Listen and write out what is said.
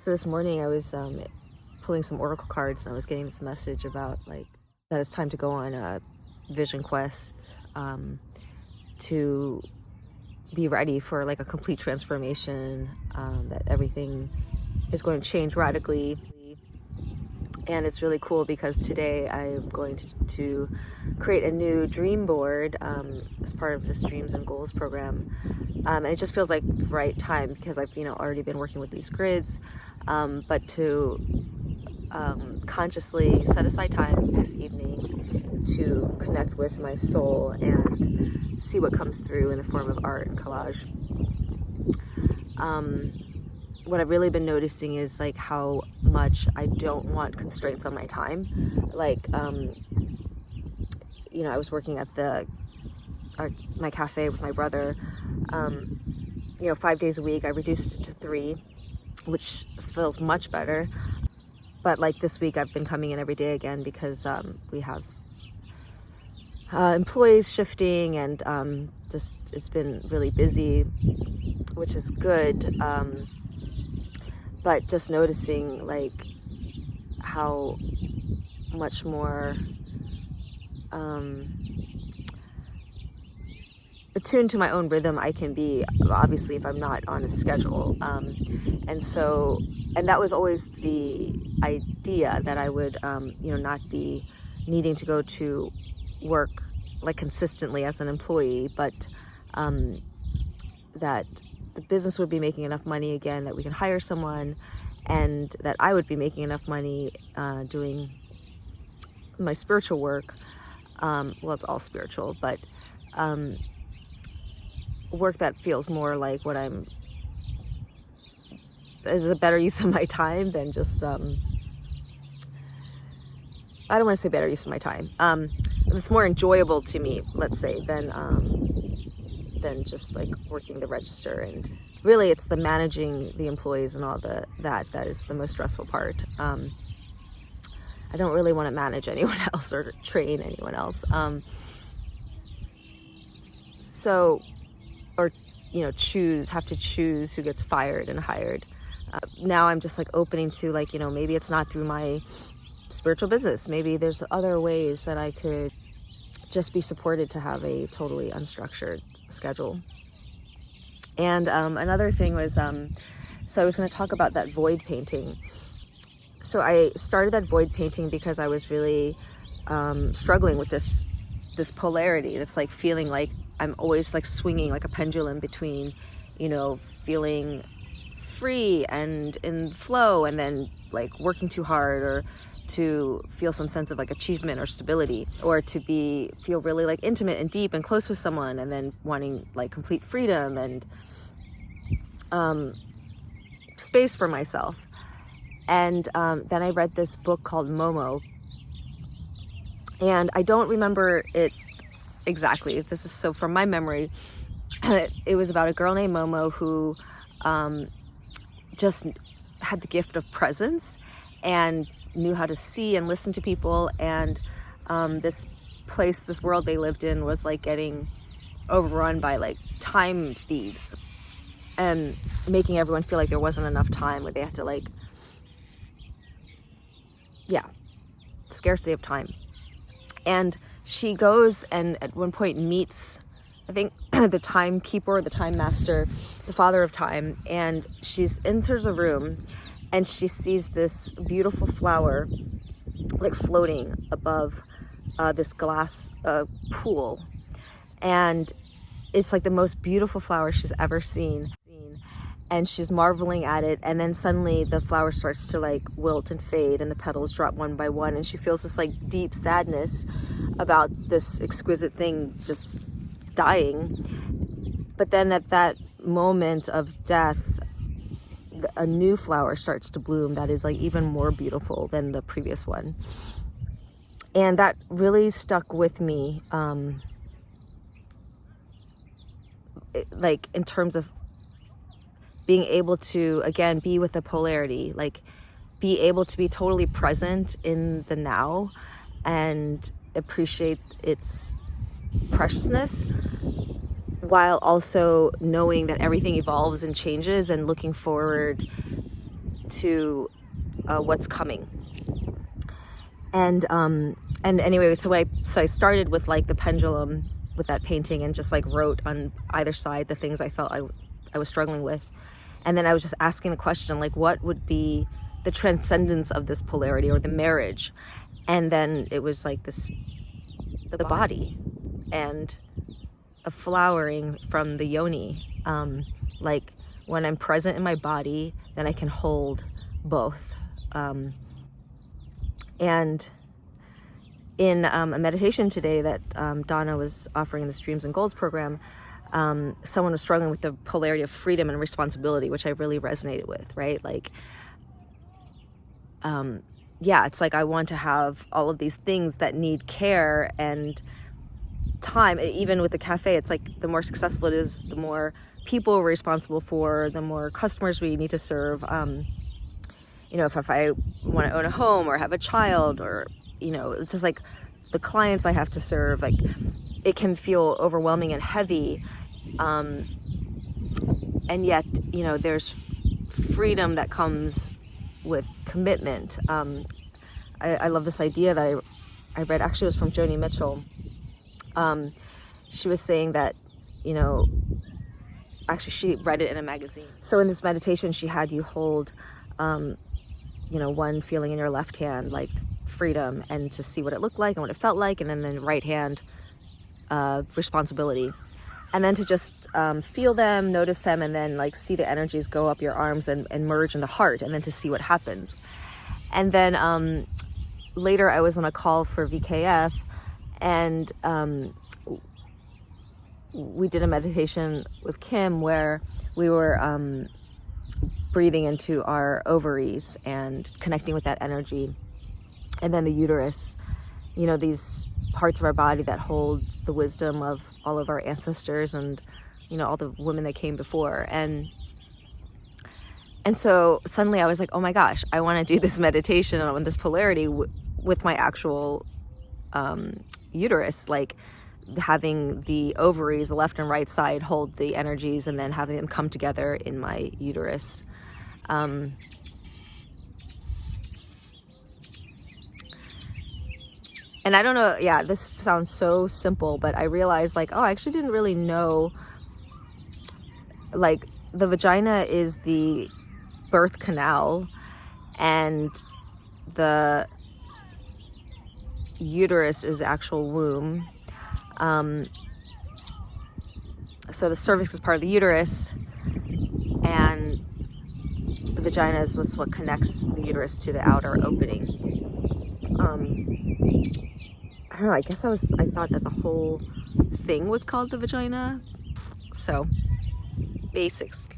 So this morning I was pulling some oracle cards, and I was getting this message about like that it's time to go on a vision quest, to be ready for like a complete transformation, that everything is going to change radically. And it's really cool because today I'm going to create a new dream board as part of this Dreams and Goals program. And it just feels like the right time because I've already been working with these grids, but to consciously set aside time this evening to connect with my soul and see what comes through in the form of art and collage. What I've really been noticing is like how much I don't want constraints on my time. Like, I was working at my cafe with my brother, 5 days a week. I reduced it to 3, which feels much better. But like this week I've been coming in every day again because we have employees shifting, and just it's been really busy, which is good. But just noticing like how much more attuned to my own rhythm I can be, obviously, if I'm not on a schedule. And that was always the idea, that I would, not be needing to go to work like consistently as an employee, but that the business would be making enough money again that we can hire someone, and that I would be making enough money doing my spiritual work. Well, it's all spiritual, but work that feels more like what is a better use of my time than just, I don't want to say better use of my time. It's more enjoyable to me, let's say, than just like working the register. And really it's the managing the employees and all that is the most stressful part. I don't really want to manage anyone else or train anyone else. Have to choose who gets fired and hired. Now I'm just like opening to like, maybe it's not through my spiritual business. Maybe there's other ways that I could just be supported to have a totally unstructured schedule. And another thing was, so I was going to talk about that void painting. So I started that void painting because I was really struggling with this polarity. This like feeling like I'm always like swinging like a pendulum between, feeling free and in flow, and then like working too hard, or to feel some sense of like achievement or stability, or to feel really like intimate and deep and close with someone, and then wanting like complete freedom and space for myself. And then I read this book called Momo, and I don't remember it exactly. This is so from my memory. It was about a girl named Momo who just had the gift of presence and knew how to see and listen to people. And this world they lived in was like getting overrun by like time thieves, and making everyone feel like there wasn't enough time, where they had to like, scarcity of time. And she goes and at one point meets, I think, the timekeeper, the time master, the father of time, and she enters a room and she sees this beautiful flower like floating above this glass pool, and it's like the most beautiful flower she's ever seen. And she's marveling at it, and then suddenly the flower starts to like wilt and fade, and the petals drop one by one, and she feels this like deep sadness about this exquisite thing just dying. But then at that moment of death, a new flower starts to bloom that is like even more beautiful than the previous one. And that really stuck with me, like in terms of being able to, again, be with the polarity, like be able to be totally present in the now and appreciate its preciousness, while also knowing that everything evolves and changes, and looking forward to what's coming. And anyway, so I started with like the pendulum with that painting, and just like wrote on either side the things I felt I was struggling with. And then I was just asking the question, like, what would be the transcendence of this polarity or the marriage? And then it was like the body and a flowering from the Joni. Like when I'm present in my body, then I can hold both. And in a meditation today that Donna was offering in the Streams and Goals program, someone was struggling with the polarity of freedom and responsibility, which I really resonated with, right? Like, yeah, it's like I want to have all of these things that need care and time. Even with the cafe, it's like the more successful it is, the more people we're responsible for, the more customers we need to serve. You know, if I want to own a home or have a child, or, you know, it's just like the clients I have to serve, like it can feel overwhelming and heavy. And yet, you know, there's freedom that comes with commitment. I love this idea that I read, actually it was from Joni Mitchell. She was saying that, you know, actually she read it in a magazine. So in this meditation, she had you hold, you know, one feeling in your left hand, like freedom, and to see what it looked like and what it felt like, and then right hand, responsibility. And then to just feel them, notice them, and then like see the energies go up your arms and merge in the heart, and then to see what happens. And then later I was on a call for VKF, and we did a meditation with Kim where we were breathing into our ovaries and connecting with that energy. And then the uterus, you know, these parts of our body that hold the wisdom of all of our ancestors and, you know, all the women that came before. And so suddenly I was like, oh my gosh, I want to do this meditation on this polarity with my actual uterus, like having the ovaries, the left and right side, hold the energies, and then having them come together in my uterus. And I don't know, yeah, this sounds so simple, but I realized like, oh, I actually didn't really know, like the vagina is the birth canal and the uterus is the actual womb. So the cervix is part of the uterus, and the vagina is what connects the uterus to the outer opening. I don't know, I guess I thought that the whole thing was called the vagina. So, basics.